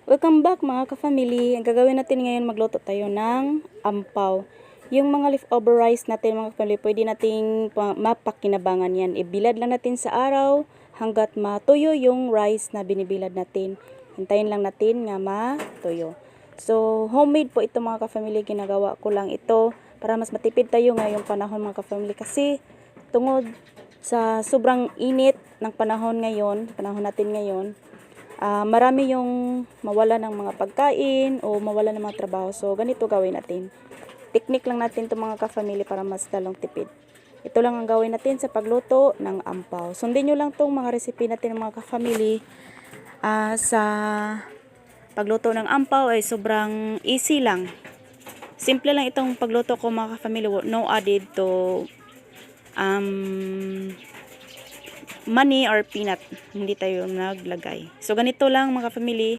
Welcome back mga ka-family. Ang gagawin natin ngayon, magluto tayo ng ampaw. Yung mga leftover rice natin mga ka-family, pwede nating mapakinabangan yan. Ibilad lang natin sa araw hanggat matuyo yung rice na binibilad natin. Hintayin lang natin nga matuyo. So, homemade po ito mga ka-family. Ginagawa ko lang ito para mas matipid tayo ngayong panahon mga ka-family. Kasi tungod sa sobrang init ng panahon natin ngayon, marami yung mawala ng mga pagkain o mawala ng mga trabaho. So, ganito gawin natin. Teknik lang natin ito mga ka-family para mas lalong tipid. Ito lang ang gawin natin sa pagluto ng ampaw. Sundin nyo lang itong mga recipe natin mga ka-family. Sa pagluto ng ampaw ay sobrang easy lang. Simple lang itong pagluto ko mga ka-family. No added to money or peanut, hindi tayo naglagay. So ganito lang mga family.